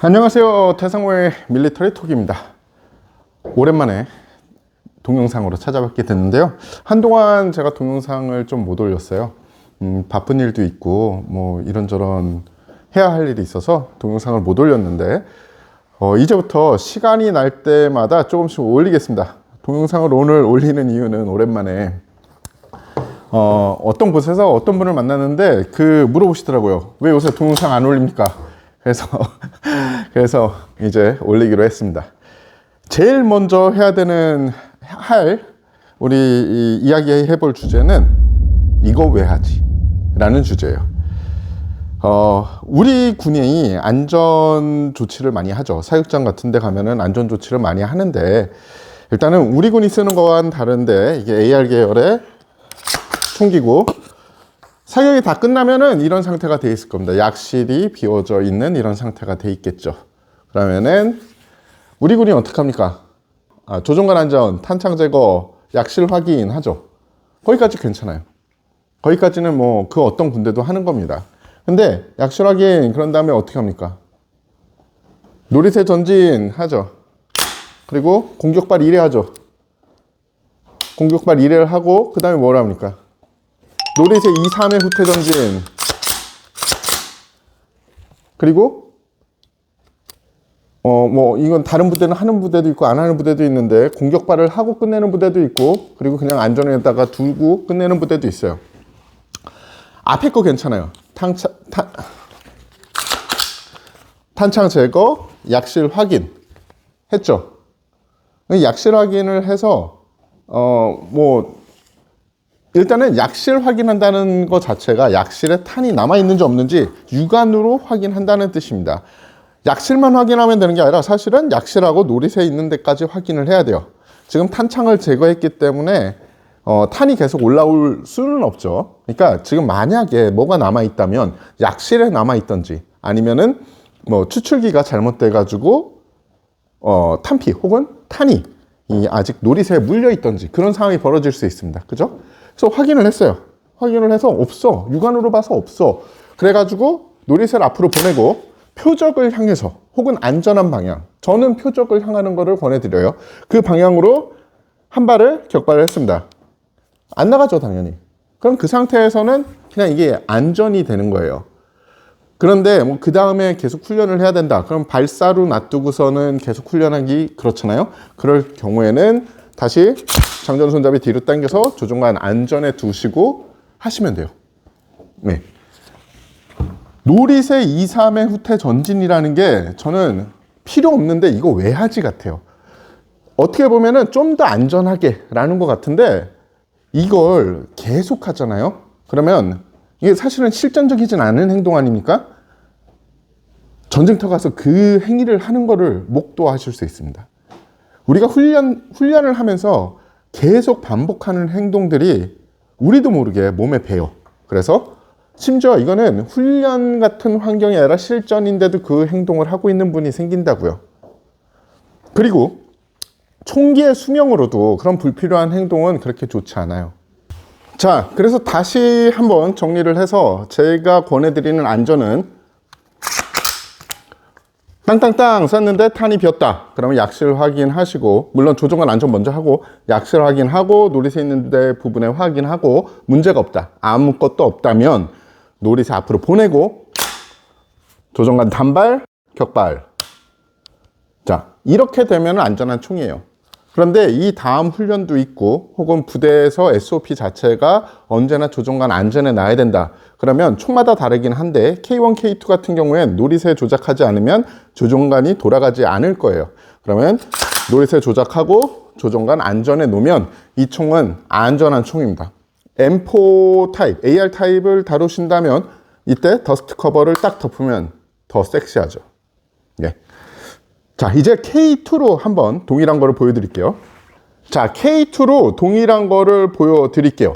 안녕하세요. 태상호의 밀리터리 톡입니다. 오랜만에 동영상으로 찾아뵙게 됐는데요. 한동안 제가 동영상을 좀 못 올렸어요. 바쁜 일도 있고 뭐 이런저런 해야 할 일이 있어서 동영상을 못 올렸는데 이제부터 시간이 날 때마다 조금씩 올리겠습니다. 동영상을 오늘 올리는 이유는 오랜만에 어떤 곳에서 어떤 분을 만났는데 물어보시더라고요. 왜 요새 동영상 안 올립니까? 그래서 이제 올리기로 했습니다. 제일 먼저 해야 되는 우리 이야기해 볼 주제는 이거 왜 하지? 라는 주제예요. 우리 군이 안전 조치를 많이 하죠. 사육장 같은 데 가면은 안전 조치를 많이 하는데, 일단은 우리 군이 쓰는 거와는 다른데, 이게 AR 계열의 총기고, 사격이 다 끝나면은 이런 상태가 돼 있을 겁니다. 약실이 비워져 있는 이런 상태가 돼 있겠죠. 그러면은 우리 군이 어떻게 합니까? 조종관 안전, 탄창 제거, 약실 확인 하죠. 거기까지 괜찮아요. 거기까지는 뭐 그 어떤 군대도 하는 겁니다. 근데 약실 확인 그런 다음에 어떻게 합니까? 놀이새 전진 하죠. 그리고 공격발 1회 하죠. 공격발 1회를 하고 그 다음에 뭘 합니까? 놀이새 2, 3회 후퇴 전진. 그리고 뭐 이건 다른 부대는 하는 부대도 있고 안 하는 부대도 있는데, 공격발을 하고 끝내는 부대도 있고, 그리고 그냥 안전에다가 두고 끝내는 부대도 있어요. 앞에 거 괜찮아요. 탄창 제거, 약실 확인 했죠. 약실 확인을 해서 일단은 약실 확인한다는 것 자체가 약실에 탄이 남아있는지 없는지 육안으로 확인한다는 뜻입니다. 약실만 확인하면 되는 게 아니라 사실은 약실하고 놀이새 있는 데까지 확인을 해야 돼요. 지금 탄창을 제거했기 때문에 탄이 계속 올라올 수는 없죠. 그러니까 지금 만약에 뭐가 남아있다면 약실에 남아있던지, 아니면은 뭐 추출기가 잘못돼 가지고 탄피 혹은 탄이 아직 놀이새에 물려있던지 그런 상황이 벌어질 수 있습니다. 그죠? 그래서 확인을 했어요. 확인을 해서 없어. 육안으로 봐서 없어. 그래가지고 놀이새를 앞으로 보내고 표적을 향해서, 혹은 안전한 방향, 저는 표적을 향하는 거를 권해드려요. 그 방향으로 한 발을 격발을 했습니다. 안 나가죠, 당연히. 그럼 그 상태에서는 그냥 이게 안전이 되는 거예요. 그런데 뭐 그 다음에 계속 훈련을 해야 된다. 그럼 발사로 놔두고서는 계속 훈련하기 그렇잖아요. 그럴 경우에는 다시 장전 손잡이 뒤로 당겨서 조종관 안전에 두시고 하시면 돼요. 네. 놀이새 2, 3회 후퇴 전진이라는 게 저는 필요 없는데 이거 왜 하지 같아요. 어떻게 보면은 좀 더 안전하게 라는 것 같은데, 이걸 계속 하잖아요. 그러면 이게 사실은 실전적이진 않은 행동 아닙니까? 전쟁터 가서 그 행위를 하는 거를 목도하실 수 있습니다. 우리가 훈련을 하면서 계속 반복하는 행동들이 우리도 모르게 몸에 배요. 그래서 심지어 이거는 훈련 같은 환경이 아니라 실전인데도 그 행동을 하고 있는 분이 생긴다고요. 그리고 총기의 수명으로도 그런 불필요한 행동은 그렇게 좋지 않아요. 자, 그래서 다시 한번 정리를 해서 제가 권해드리는 안전은, 땅땅땅 쐈는데 탄이 비었다. 그러면 약실 확인하시고, 물론 조종관 안전 먼저 하고, 약실 확인하고, 놀이새 있는 데 부분에 확인하고, 문제가 없다. 아무것도 없다면 놀이새 앞으로 보내고, 조종관 단발, 격발. 자, 이렇게 되면 안전한 총이에요. 그런데 이 다음 훈련도 있고, 혹은 부대에서 SOP 자체가 언제나 조종관 안전에 놔야 된다. 그러면 총마다 다르긴 한데 K1, K2 같은 경우엔 놀이새 조작하지 않으면 조종관이 돌아가지 않을 거예요. 그러면 놀이새 조작하고 조종관 안전에 놓으면 이 총은 안전한 총입니다. M4 타입, AR 타입을 다루신다면 이때 더스트 커버를 딱 덮으면 더 섹시하죠. 예. 자, 이제 K2로 한번 동일한 거를 보여드릴게요. 자, K2로 동일한 거를 보여드릴게요.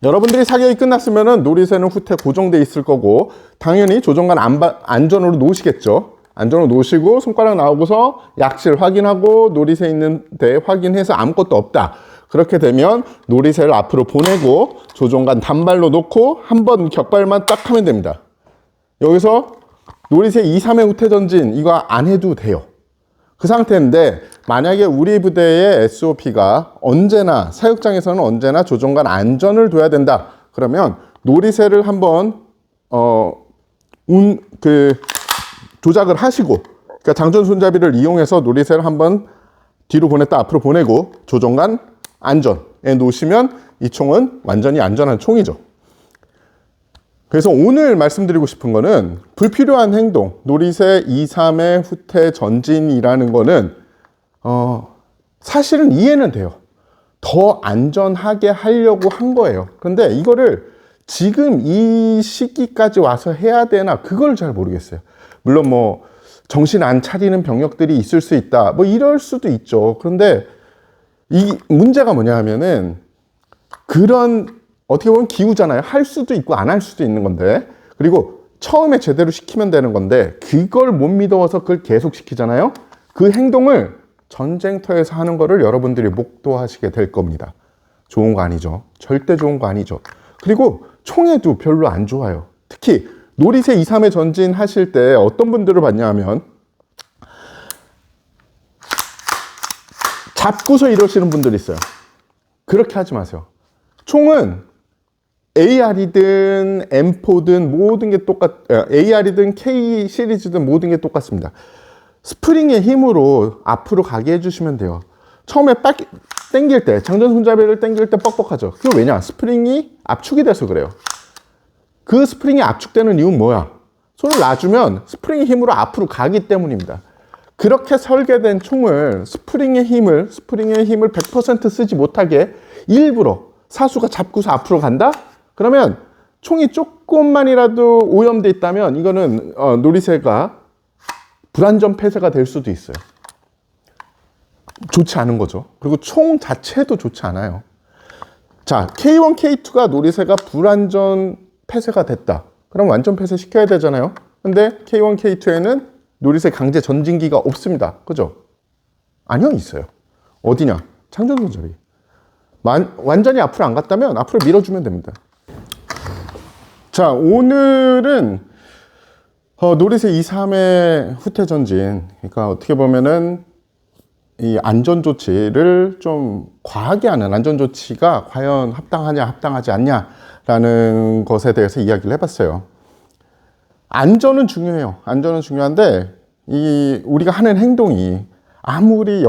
여러분들이 사격이 끝났으면 놀이새는 후퇴 고정돼 있을 거고, 당연히 조종관 안전으로 놓으시겠죠. 안전으로 놓으시고 손가락 나오고서 약실 확인하고 놀이새 있는 데 확인해서 아무것도 없다. 그렇게 되면 놀이새를 앞으로 보내고 조종관 단발로 놓고 한 번 격발만 딱 하면 됩니다. 여기서 노리세 2, 3의 후퇴 전진 이거 안 해도 돼요. 그 상태인데 만약에 우리 부대의 SOP가 언제나 사육장에서는 언제나 조종관 안전을 둬야 된다. 그러면 노리세를 한번 조작을 하시고, 그러니까 장전 손잡이를 이용해서 노리세를 한번 뒤로 보냈다 앞으로 보내고 조종관 안전에 놓으시면 이 총은 완전히 안전한 총이죠. 그래서 오늘 말씀드리고 싶은 거는 불필요한 행동, 노리세 2, 3의 후퇴 전진이라는 거는 사실은 이해는 돼요. 더 안전하게 하려고 한 거예요. 그런데 이거를 지금 이 시기까지 와서 해야 되나 그걸 잘 모르겠어요. 물론 뭐 정신 안 차리는 병력들이 있을 수 있다, 뭐 이럴 수도 있죠. 그런데 이 문제가 뭐냐 하면은 그런 어떻게 보면 기우잖아요. 할 수도 있고 안 할 수도 있는 건데, 그리고 처음에 제대로 시키면 되는 건데 그걸 못 믿어서 그걸 계속 시키잖아요. 그 행동을 전쟁터에서 하는 거를 여러분들이 목도하시게 될 겁니다. 좋은 거 아니죠. 절대 좋은 거 아니죠. 그리고 총에도 별로 안 좋아요. 특히 노리세 2, 3에 전진하실 때 어떤 분들을 봤냐 하면 잡고서 이러시는 분들이 있어요. 그렇게 하지 마세요. 총은 AR이든 M4든 모든 게 AR이든 K 시리즈든 모든 게 똑같습니다. 스프링의 힘으로 앞으로 가게 해주시면 돼요. 처음에 빡 당길 때, 장전 손잡이를 당길 때 뻑뻑하죠. 그게 왜냐? 스프링이 압축이 돼서 그래요. 그 스프링이 압축되는 이유는 뭐야? 손을 놔주면 스프링의 힘으로 앞으로 가기 때문입니다. 그렇게 설계된 총을 스프링의 힘을 100% 쓰지 못하게 일부러 사수가 잡고서 앞으로 간다? 그러면 총이 조금만이라도 오염돼 있다면 이거는 노리세가 불안전 폐쇄가 될 수도 있어요. 좋지 않은 거죠. 그리고 총 자체도 좋지 않아요. 자, K1, K2가 노리세가 불안전 폐쇄가 됐다. 그럼 완전 폐쇄 시켜야 되잖아요. 근데 K1, K2에는 노리세 강제 전진기가 없습니다. 그죠? 아니요, 있어요. 어디냐? 장전 손잡이. 완전히 앞으로 안 갔다면 앞으로 밀어주면 됩니다. 자, 오늘은 노리세 2, 3의 후퇴 전진. 그러니까 어떻게 보면은 이 안전조치를 좀 과하게 하는 안전조치가 과연 합당하냐, 합당하지 않냐라는 것에 대해서 이야기를 해봤어요. 안전은 중요해요. 안전은 중요한데, 우리가 하는 행동이 아무리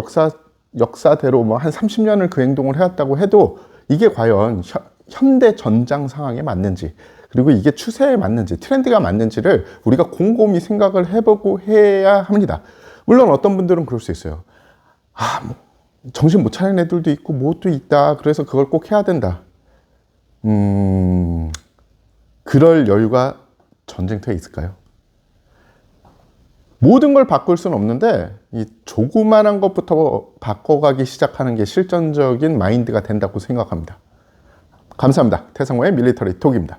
역사대로 뭐 한 30년을 그 행동을 해왔다고 해도 이게 과연 현대 전장 상황에 맞는지, 그리고 이게 추세에 맞는지, 트렌드가 맞는지를 우리가 곰곰이 생각을 해보고 해야 합니다. 물론 어떤 분들은 그럴 수 있어요. 뭐 정신 못 차리는 애들도 있고 뭣도 있다. 그래서 그걸 꼭 해야 된다. 그럴 여유가 전쟁터에 있을까요? 모든 걸 바꿀 수는 없는데 이 조그만한 것부터 바꿔가기 시작하는 게 실전적인 마인드가 된다고 생각합니다. 감사합니다. 태상호의 밀리터리 톡입니다.